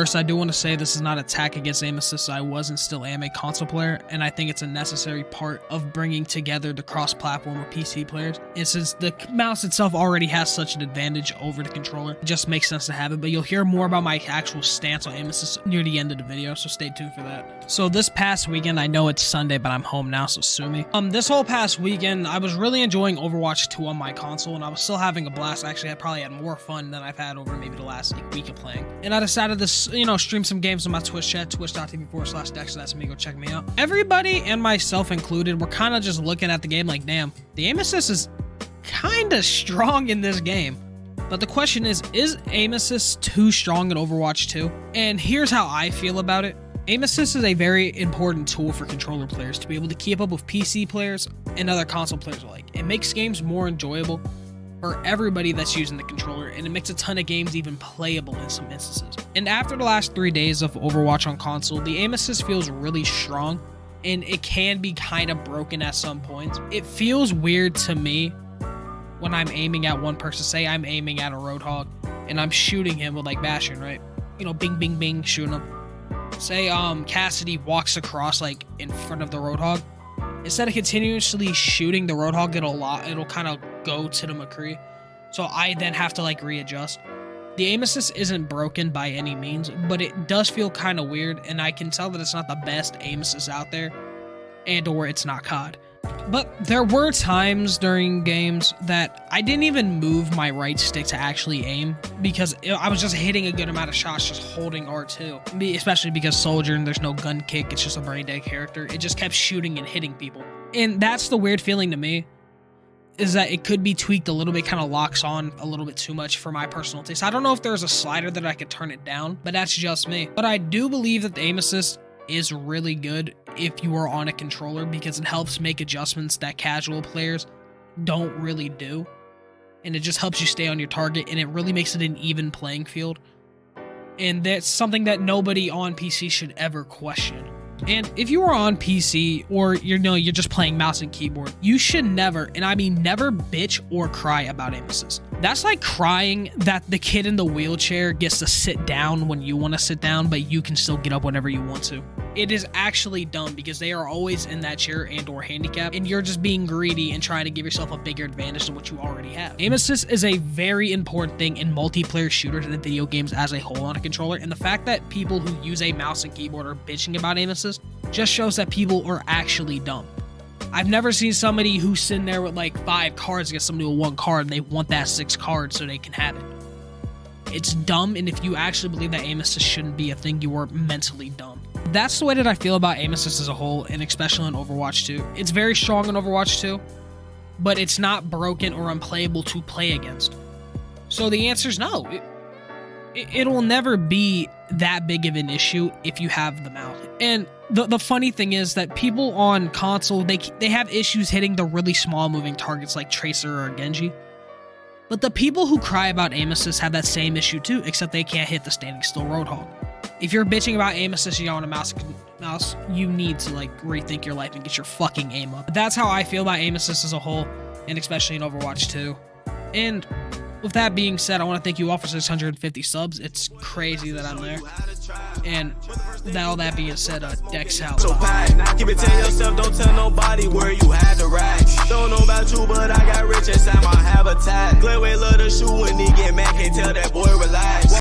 First, I do want to say this is not an attack against aim assist. I was and still am a console player, and I think it's a necessary part of bringing together the cross-platform with PC players. And since the mouse itself already has such an advantage over the controller, it just makes sense to have it. But you'll hear more about my actual stance on aim assist near the end of the video, so stay tuned for that. So this past weekend, I know it's Sunday, but I'm home now, so sue me. This whole past weekend, I was really enjoying Overwatch 2 on my console, and I was still having a blast. Actually, I probably had more fun than I've had over maybe the last week of playing. And I decided to, stream some games on my Twitch chat, twitch.tv/Dex, that's me, go check me out. Everybody, and myself included, were kind of just looking at the game like, damn, the aim assist is kind of strong in this game. But the question is aim assist too strong in Overwatch 2? And here's how I feel about it. Aim assist is a very important tool for controller players to be able to keep up with PC players and other console players alike. It makes games more enjoyable for everybody that's using the controller, and it makes a ton of games even playable in some instances. And after the last 3 days of Overwatch on console, the aim assist feels really strong, and it can be kind of broken at some points. It feels weird to me when I'm aiming at one person. Say I'm aiming at a Roadhog, and I'm shooting him with like Bastion, right? Bing, bing, bing, shooting him. Say Cassidy walks across like in front of the Roadhog. Instead of continuously shooting the Roadhog, it'll kind of go to the McCree. So I then have to like readjust. The aim assist isn't broken by any means, but it does feel kind of weird, and I can tell that it's not the best aim assist out there, and or it's not COD. But there were times during games that I didn't even move my right stick to actually aim because I was just hitting a good amount of shots just holding R2. Especially because Soldier and there's no gun kick, it's just a brain dead character. It just kept shooting and hitting people. And that's the weird feeling to me, is that it could be tweaked a little bit, kind of locks on a little bit too much for my personal taste. I don't know if there's a slider that I could turn it down, but that's just me. But I do believe that the aim assist is really good if you are on a controller because it helps make adjustments that casual players don't really do, and it just helps you stay on your target, and it really makes it an even playing field, and that's something that nobody on PC should ever question. And if you are on PC or you're just playing mouse and keyboard, you should never, and I mean never, bitch or cry about aim assist. That's like crying that the kid in the wheelchair gets to sit down when you want to sit down, but you can still get up whenever you want to. It is actually dumb because they are always in that chair and or handicap, and you're just being greedy and trying to give yourself a bigger advantage than what you already have. Aim assist is a very important thing in multiplayer shooters and video games as a whole on a controller, and the fact that people who use a mouse and keyboard are bitching about aim assist just shows that people are actually dumb. I've never seen somebody who's sitting there with like 5 cards against somebody with 1 card and they want that 6 cards so they can have it. It's dumb, and if you actually believe that aim assist shouldn't be a thing, you are mentally dumb. That's the way that I feel about aim assist as a whole, and especially in Overwatch 2. It's very strong in Overwatch 2, but it's not broken or unplayable to play against. So the answer is no. It'll never be that big of an issue if you have the mouse. And the funny thing is that people on console, they have issues hitting the really small moving targets like Tracer or Genji. But the people who cry about aim assist have that same issue too, except they can't hit the standing still Roadhog. If you're bitching about aim assist on a mouse, you need to like rethink your life and get your fucking aim up. But that's how I feel about aim assist as a whole, and especially in Overwatch 2. And with that being said, I want to thank you all for 650 subs. It's crazy that I'm there. And all that being said, Dex out. So keep it to yourself, don't tell nobody where you had to ride. Don't know about you, but I got rich inside my habitat. Glad we love the shoe when he get mad, can't tell that boy relax.